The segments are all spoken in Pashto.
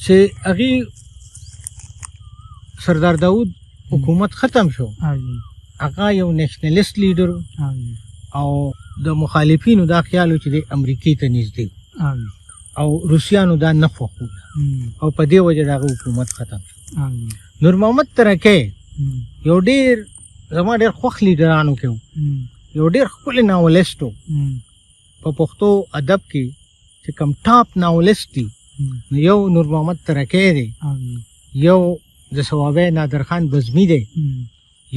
چې هغې سردار داود حکومت ختم شو هغه یو نیشنلیست لیډر او د مخالفینو دا خیال و چې د امریکې ته نږدې او روسیانو دا نه خوښوله او په دې وجه د هغه حکومت ختم شو. نور محمد ترکی یو ډېر زما ډېر خوښ لیډرانو کې و، یو ډېر ښکلی ناولسټ و. په پښتو ادب کې چې کوم ټاپ ناولسټ دي نو یو نور محمد ترکی دی، یو د صوابی نادر خان بزمي دی،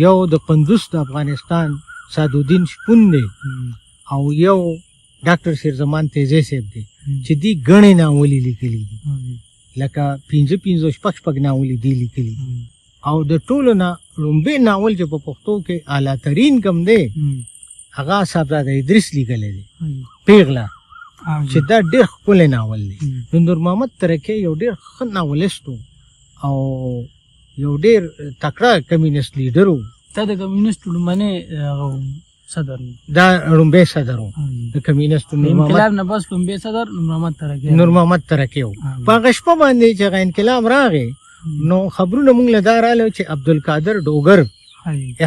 یو د قندوز د افغانستان سعدالدین شپون دی او یو ډاکټر شیرزمان تیزی صاحب دی چې دی ګڼې ناولې لیکلي دي، لکه 15 ناولې دی لیکلي. او د ټولو نه لومبی ناول چې په پښتو کې اعلی ترین کم دی هغه صاحبزاده ادریس لیکلی دی پیغله، چې دا ډېر ښکلی ناول دی. نو نور محمد ترکی یو ډېر ښه ناولسټ و او یو ډېر تکړه کمیونست لیډر و. دا د کمیونستو لومړنی صدر و، دا لومبی صدر و د کمیونستو. انقلاب نه پس لومبی صدر نور محمد ترکی و. په هغه شپه باندې چې هغه انقلاب راغی نو خبرونه موږ له دا راغله چې عبدالقادر ډوګر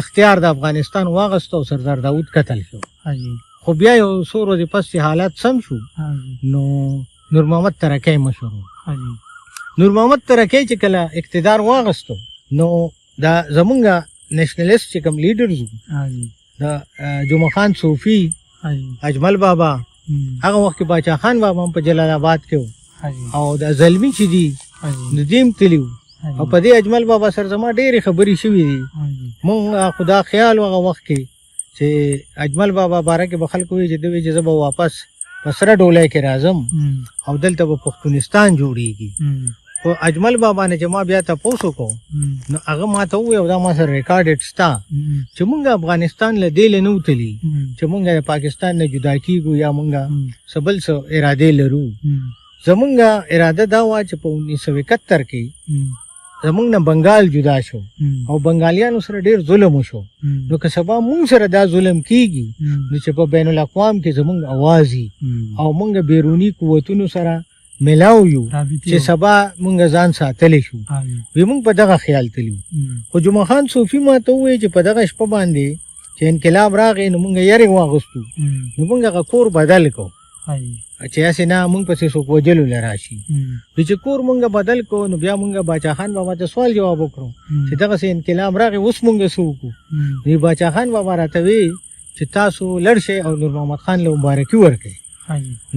اختیار د افغانستان واغسته او سردار داود قتل شو. خو بیا یو څو ورځې پس چې حالات سم شو نو نور محمد ترکی مشر و. نور محمد ترکی چې کله اقتدار واغستو نو دا زمونږ نیشنلیست چې کوم لیډرز وو د جمعه خان صوفي، اجمل بابا، هغه وخت کې باچا خان بابا هم په جلال آباد کې و او د زلمي چې دي نو دیم تلي وو او په دې اجمل بابا سره زما ډېرې خبرې شوي دي. مونږ خدا خیال و هغه وخت کې چې اجمل بابا باره کې به خلکو وایي چې ده وایي چې زه به واپس په سره ډولۍ کې راځم او دلته به پښتونستان جوړېږي. خو اجمل بابا نه چې ما بیا تپوس وکړو نو هغه ما ته وویل دا ما سره ریکارډډ شته چې مونږ افغانستان له دې له نه وتلي چې مونږ د پاکستان نه جدا کېږو یا مونږ څه بل څه ارادې لرو. زمونږ اراده دا وه چې په 1971 کې زمونږ نه بنګال جدا شو او بنګالیانو سره ډېر ظلم وشو. نو که سبا مونږ سره دا ظلم کېږي نو چې په بین الاقوام کې زمونږ اواز وي او مونږ بیروني قوتونو سره ملاو یو چې سبا مونږ ځان ساتلی شو. وی مونږ په دغه خیال تلو. خو جمعه خان صوفي ما ته ووایي چې په دغه شپه باندې چې انقلاب راغی نو مونږ یارې واغوستو نو مونږ هغه کور بدل کړو چې هسې نه مونږ پسې څوک وجلو له راشي. وی چې کور مونږ بدل کړو نو بیا مونږ باچا خان بابا ته سوال جواب وکړو چې دغسې انقلاب راغی اوس مونږ څه وکړو. وی باچا خان بابا راته وی چې تاسو لړ شئ او نور محمد خان له مبارکي ورکړئ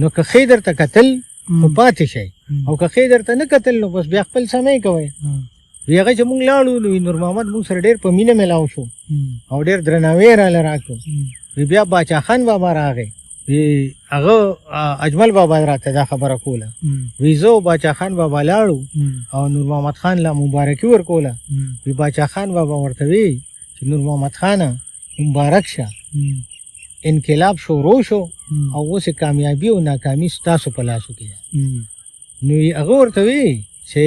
نو که ښې درته کتل نو پاتې شئ او که ښې درته نه کتل نو بس بیا خپل سمی کوئ. وی هغه چې مونږ لاړو نو نور محمد مونږ سره ډېر په مینه میلاو شو او ډېر درناوی راله راکړو. وی بیا باچا خان بابا راغی وی هغه اجمل بابا راته دا خبره کوله. وی زه باچا خان بابا لاړو او نور محمد خان له مبارکي ورکوله. وی باچا خان بابا ورته وی چې نور محمد خانه مبارک شه، انقلاب شروع شو او اوس کامیابی او ناکامي ستاسو په لاسو کې ده. نو هغه ورته وی چې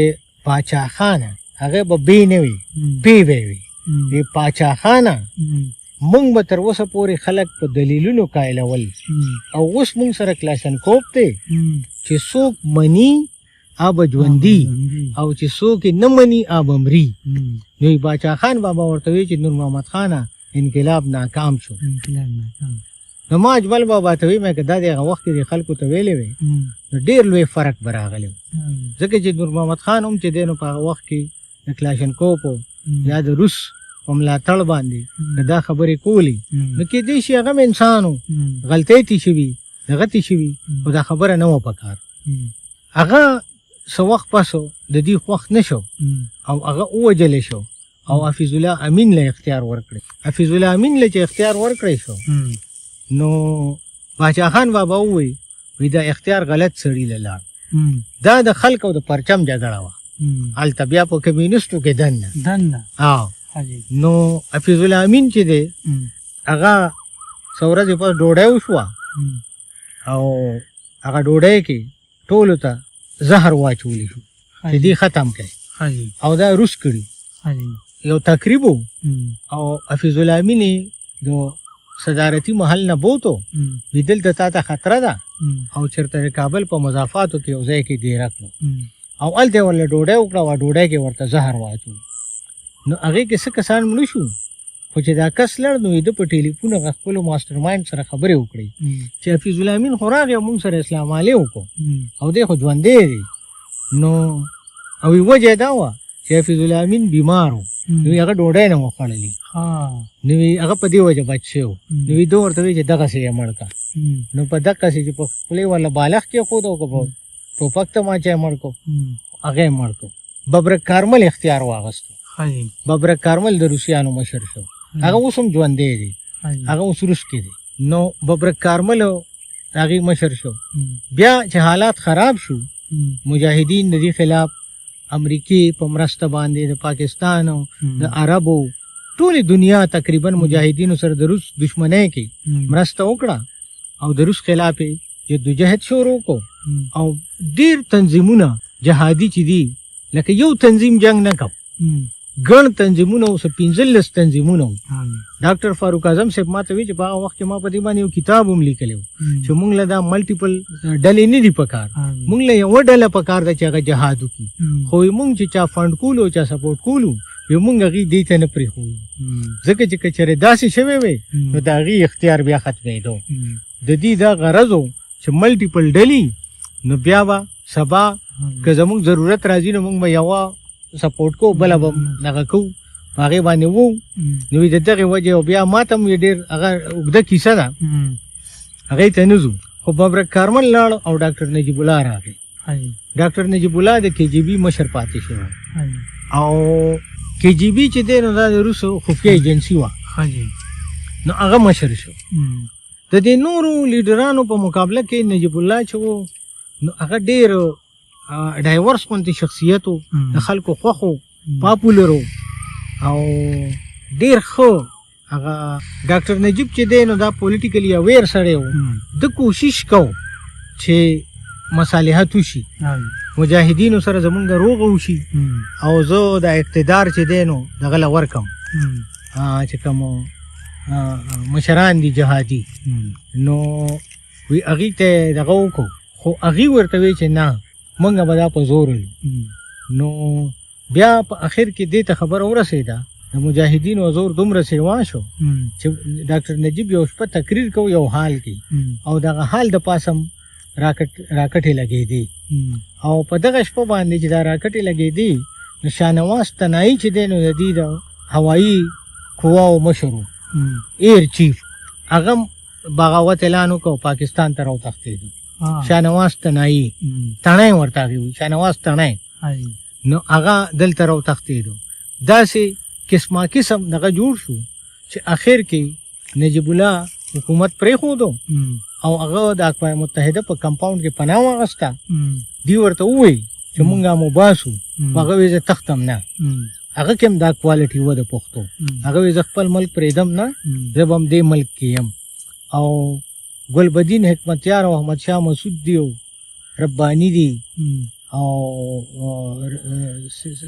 باچا خانه هغه به بې نه وي پې به وي. وی باچا خانه مونږ به تر اوسه پورې خلک په دلیلونو قایلول او اوس مونږ سره کلاشنکوف دی چې څوک مني آب ژوندي او چې څوک نه مني آب مري. نو باچا خان بابا ورته وی چې نور محمد خانه انقلاب ناکام شو. نو ما اجمل بابا ته وی مې که دا د هغه وخت کې د خلکو ته ویلی وی نو ډېر لوی فرق به راغلی و ځکه چې نور محمد خان هم چې دی نو په هغه وخت کې د کلاشنکوف یا د روس په ملاتړ باندې دا خبرې کولی نو کېدای شي هغه هم انسان و غلطۍ تې شوي دغه تې شوي خو دا خبره نه وه په کار. هغه څه وخت پس د دې خوښ نه شو او هغه ووجلی شو او حفیظ الله امین له اختیار ورکړی. حفیظ الله امین له چې اختیار ورکړی شو نو باچا خان بابا ووی وی دا اختیار غلط سړي له لاړ. دا د خلکو د پرچم جګړه وه هلته بیا په کمیونستو کې دننه نو حفیظ الله امین چې دی هغه څو ورځې پس ډوډۍ وشوه او هغه ډوډۍ کې ټولو ته زهر واچولی شو چې دې ختم کړي او دا روس کړي. یو تقریب او حفیظ الله امین د صدارتي محل نه بوتو وی دلته تا ته خطره ده او چېرته د کابل په مضافاتو کې یو ځای کې دېره کړو. او الته ورله ډوډۍ وکړه او ډوډۍ کې ورته زهر واچو نو هغې کې څه کسان مړه شو خو چې دا کس لړ نو د په ټلیفون هغه خپلو ماسټر مایند سره خبرې وکړې چې حفیظ الله امین خو راغی او موږ سره اسلام علیه وکړو او دی خو ژوندی دی نو او وجه دا وه چې حفیظ الله امین بیمار و نو هغه ډوډۍ نه وخوړلې نو هغه په دې وجه بچ شوی و نو ده ورته وایي چې دغسې یې مړ کړه نو په دغسې چې په خولې ورله بالغ کېښود او که په ټوپک ته ما چې مړ کړو هغه یې مړ کړو ببرک کارمل اختیار واغستو ببرک کارمل د روسیانو مشر شو هغه اوس هم ژوندی دی هغه اوس روس کې دی نو ببرک کارمل هغې مشر شو بیا چې حالات خراب شو مجاهدین د دې خلاف امریکې په مرسته باندې د پاکستان او د عربو ټولې دنیا تقریبا مجاهدینو سره د روس دشمنۍ کې مرسته وکړه او د روس خلاف یې جدوجهد شروع کو او ډېر تنظیمونه جهادي چې دي لکه یو تنظیم جنگ نه کو ګڼ تنظیمونه اوس 15 تنظیمونه ډاکټر فاروق اعظم صاحب ما ته وی چې په هغه وخت کې ما په دې باندې یو کتاب هم لیکلی چې موږ له دا ملټیپل ډلې نه دي پکار موږ له یوه ډله پکار ده چې هغه جهاد وکړي خو موږ چې چا فنډ کولو چا سپورټ کولو یو موږ هغې دې ته نه پرېښودو ځکه چې که چېرې داسې شوی وی نو د هغې اختیار بیا ختمېدو د دې دا غرض و چې ملټیپل ډلې نو بیا به سبا که زموږ ضرورت راځي نو موږ به یوه سپورټ کو بله به دغه کوو په هغې باندې وو نو د دغې وجې او بیا ما ته هم ډېر هغه اوږده کیسه ده هغې ته نه ځو خو ببرک کارمل لاړ او ډاکټر نجیب الله راغی ډاکټر نجیب الله د کې جی بي مشر پاتې شوی او کې جی بي چې دی نو دا د روسو خفیه ایجنسي وه نو هغه مشر شو د دې نورو لیډرانو په مقابله کې نجیب الله چې و نو هغه ډېر ډایورس غوندې شخصیت و د خلکو خوښ و پاپولر و او ډېر ښه هغه ډاکټر نجیب چې دی نو دا پولیټیکلی اویر سړی و د کوشش کو چې مصالحت وشي مجاهدینو سره زمونږ روغه وشي او زه د اقتدار چې دی نو دغه له ورکم چې کوم مشران دي جهادي نو وی هغې ته دغه وکړو خو هغې ورته وی چې نه موږ به دا په زور نو بیا په اخر کې دې ته خبره ورسېده د مجاهدینو زور دومره سیوا شو چې ډاکټر نجیب یو شپه تقریر کو یو حال کې او دغه حال د پاسم راکټې لګېدې او په دغه شپه باندې چې دا راکټې لګېدې نو شاهنواز تنایي چې دی نو د دې د هوایي قواو مشر ایر چیف هغه بغاوت اعلان وکړ پاکستان ته راوتښتېدو شاهنواز تنایي تڼی ورته هغې وایي شاهنواز تڼی نو هغه دلته راوتښتېدو داسې قسمه قسم دغه جوړ شو چې اخر کې نجیب الله حکومت پرېښودو او هغه د اقوام متحده په کمپاونډ کې پناه واغسته دوی ورته ووایي چې مونږ مو باسو هغه وایي زه تښتم نه هغه کې هم دا کوالټي وه د پښتو هغه وایي زه خپل ملک پرېږدم نه زه به هم دې ملک کې یم او ګلبدین حکمتیار او احمد شاه مسعود دی او رباني دی او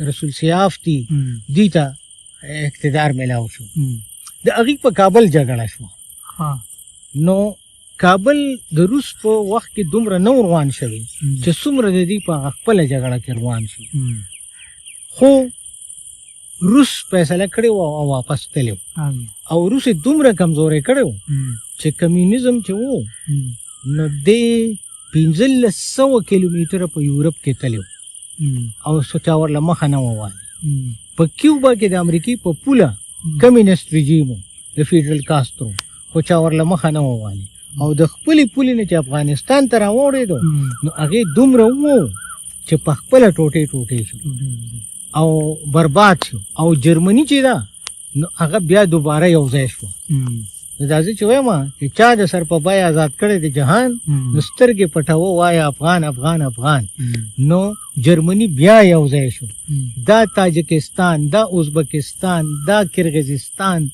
رسول سیاف دی دوی ته اقتدار میلاو شو د هغې په کابل جګړه شوه نو کابل د روس په وخت کې دومره نه روان شوی چې څومره د دې په هغه خپله جګړه کې روان شو خو روس فیصله کړې وه او واپس تللی او روس یې دومره کمزوری کړی و چې کمیونیزم چې و نو دې 1500 کیلومتره په یورپ کې تللی او چا ورله مخه نه ووالي په کیوبا کې د امریکې په پوله کمیونیسټ رژیم د فیډرل کاسترو خو چا ورله مخه نه ووالي او د خپلې پولې نه چې افغانستان ته راوړېدو نو هغې دومره و چې په خپله ټوټې ټوټې شو او برباد شو او جرمني چې ده نو هغه بیا دوباره یو ځای شوه دا زه چې وایم چې چا د سر په بیه آزاد کړی د جهان نو سترګې پټوه وایه افغان افغان افغان نو جرمني بیا یو ځای شو دا تاجکستان دا ازبکستان دا کرغزستان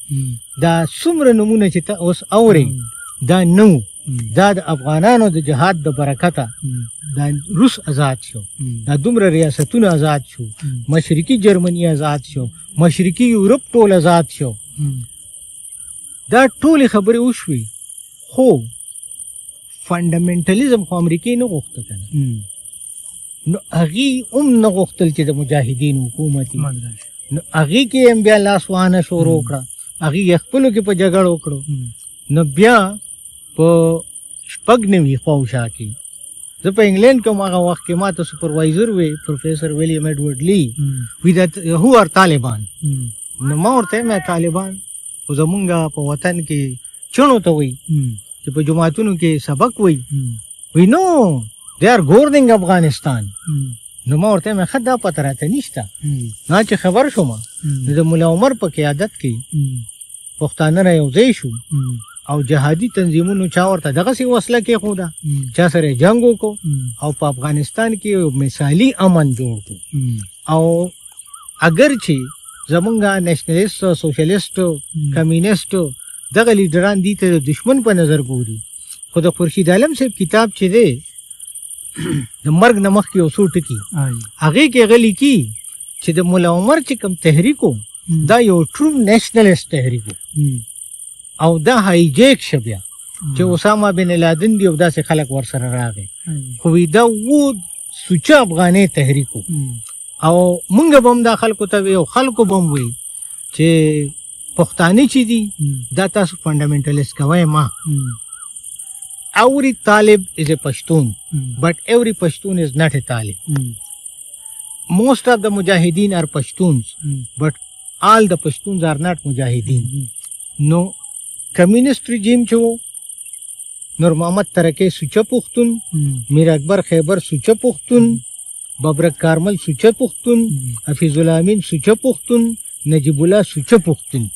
دا څومره نومونه چې ته اوس اورې دا نو دا د افغانانو د جهاد د برکته دا روس آزاد شو دا دومره ریاستونه آزاد شو مشرقي جرمني آزاد شو مشرقي یورپ ټول آزاد شو دا ټولې خبرې وشوې خو فنډامنټلیزم خو امریکې نه غوښته که نه نو هغې هم نه غوښتل چې د مجاهدین حکومت وي. مدرسه. نو هغې کې هم بیا لاس وانه شروع کړه، هغې یې خپلو کې په جګړه وکړو. نو بیا په 96 خواوشا کې زه په انګلینډ کې هغه وخت کې ما ته سپروایزر وی پروفیسر ویلیام ایډورډ لی وی دیٹ هو آر طالبان. نو ما ورته مې طالبان خو زمونږ په وطن کې چونو ته وی چې په جماعتونو کې سبق وی وی نو دے آر گورننگ افغانستان. نو ما ورته مې ښه دا پته راته نشته. ما چې خبر شوم نو د ملا عمر په قیادت کې پښتانه را یو ځای شو او جهادي تنظیمونو چا ورته دغسې وسله کېښوده، چا سره یې جنګ وکړو او په افغانستان کې یو مثالي امن جوړ کړو. او اگر چې زمونږ نیشنلیست سوشلیست کمیونیست دغه لیډران دي ته د دشمن په نظر ګوري، خو د خورشید عالم صاحب کتاب چې دی د مرګ نه مخکې یو څو ټکي هغې کې هغه لیکي چې د ملا عمر چې کوم تحریک و دا یو ټرو نیشنلیست تحریک و او دا هایجیک شه بیا چې اسامه بن لادن دی او داسې خلک ورسره راغی، خو وی دا و سوچه افغاني تحریک و. او مونږ به هم دا خلکو ته وی او خلکو به هم وی چې پښتانه چې دي دا تاسو فنډامنټلیست کوئ. ما every Talib is a Pashtun, but every Pashtun is not a Talib. Most of the Mujahideen are Pashtuns, but all the Pashtuns are not Mujahideen. No, communist regime cho Nur Muhammad Tarake Sucha Pushtun, Mir Akbar Khaybar Sucha Pushtun, Babrak Karmal Sucha Pushtun, Hafizul Amin Sucha Pushtun, Najibullah Sucha Pushtun.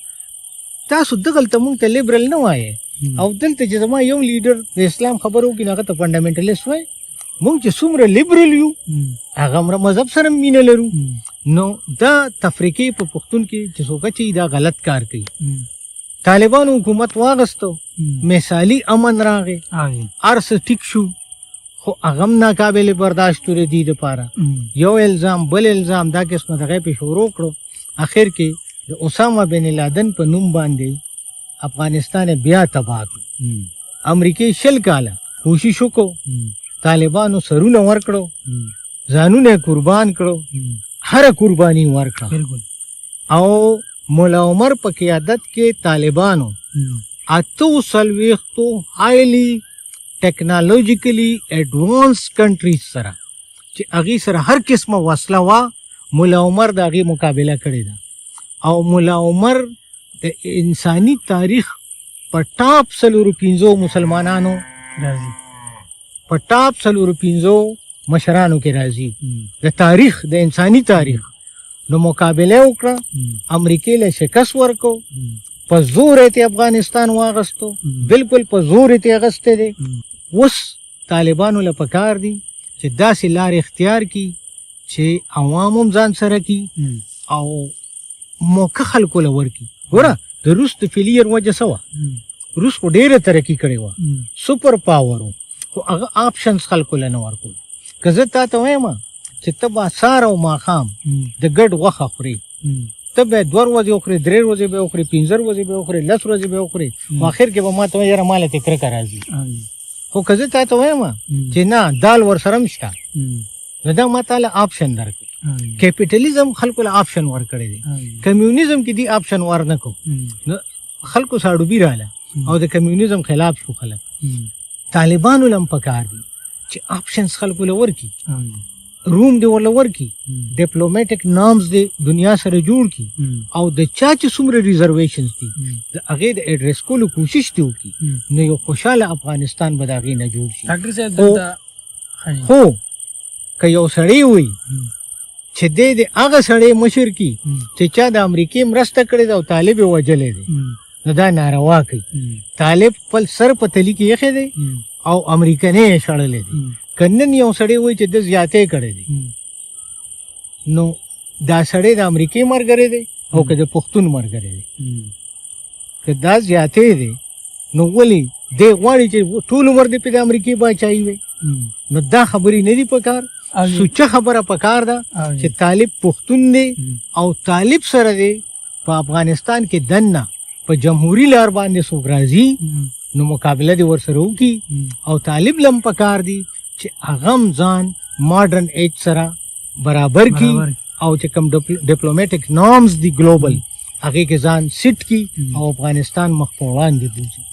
تاسو دغلته مونږ ته لیبرل نه وایې او دلته چې زما یو لیډر د اسلام خبرو کې هغه ته فنډامنټلیست وایي. مونږ چې څومره لیبرل یو هغه همره مذهب سره مینه لرو. نو دا تفریقې په پښتون کې چې څوک چې دا غلط کار کوي. طالبانو حکومت واغستو، مثالي امن راغی، هر څه ټیک شو، خو هغه هم ناقابل برداشت و د دې دپاره. یو الزام بل الزام دا قسمه دغه پې شروع کړو. اخر کې د اسامه بن لادن په نوم باندې افغانستان بیا تباه کړو. امریکې 20 کاله کوشش وکړو، طالبانو سرونه ورکړو، ځانونه قربان کړو، هر قرباني ورکړه. او مولا عمر په قیادت کې طالبانو 48 هایلی ټیکنالوژیکلی ایڈوانس کنټریز سره چې هغې سره هر قسمه وسله وه، مولا عمر د هغې مقابله کړې ده. او مولا عمر د انساني تاریخ په ټاپ 4-5 مسلمانانو راځي، په ټاپ 4-5 مشرانو کې راځي د تاریخ د انساني تاریخ. نو مقابله وکړه، امریکې له شکست ورکو، په زور یې افغانستان واغستو، بالکل په زور یې اغستی دی. اوس طالبانو له پکار دي چې داسې لارې اختیار کړي چې عوام هم ځان سره کړي او موقع خلکو له ورکړي. ګوره د روس د فیلیر وجه څه وه؟ روس خو ډېره ترقي کړې وه، سپر پاور و، خو هغه آپشنز خلکو له نه ورکول. که زه تا ته وایم چې ته به سهار او ماښام د ګډ غوښه خورې، ته به 2 ورځې وخورې، 3 ورځې به وخورې، 15 ورځې به وخورې، 10 ورځې به وخورې، خو اخر کې به ما ته وایي یاره ما له تې کرکه راځي. خو که زه تا ته وایم چې نه دال ورسره هم شته، نو دا ما تاله آپشن درکړي. کیپیټلیزم خلکو له آپشن ورکړی دی، کمیونیزم کې دی آپشن ورنه کو. نو خلکو ساړوبي رااله او د کمیونیزم خلاف شو خلک. طالبانو له هم پکار دي چې آپشنز خلکو له ورکړي، روم دی ورله ورکړي، ډیپلومیټک نامز دی دنیا سره جوړ کړي، او د چا چې څومره ریزرویشنز دي د هغې د ایډریس کولو کوشش دې وکړي، نو یو خوشحاله افغانستان به د هغې نه جوړ شي. خو که یو سړی وي چې دی د هغه سړی مشر کي چې چا د امریکې مرسته کړې ده او طالب یې وژلی دی، نو دا ناروا کوي. طالب خپل سر په تلي کې ایښی دی او امریکنۍ یې شړلی دی. که نن یو سړی وایي چې ده زیاتې کړی دی، نو دا سړی د امریکې ملګری دی او که د پښتون ملګری دی. که دا زیاتې دی نو ولې دی غواړي چې ټول عمر دې پې د امریکې باچایي وي؟ نو دا خبرې نه دي پکار. سوچه خبره پکار ده چې طالب پښتون دی او طالب سره دی په افغانستان کې دننه په جمهوري لار باندې څوک راځي نو مقابله دې ورسره وکړي. او طالب لم پکار دی چې هغه هم ځان ماډرن ایج سره برابر کی برابر کی. او چې کوم ډیپلوماټیک نارمز دی ګلوبل هغه کې ځان سیټ کی او افغانستان مخ په وړاندې بوزي.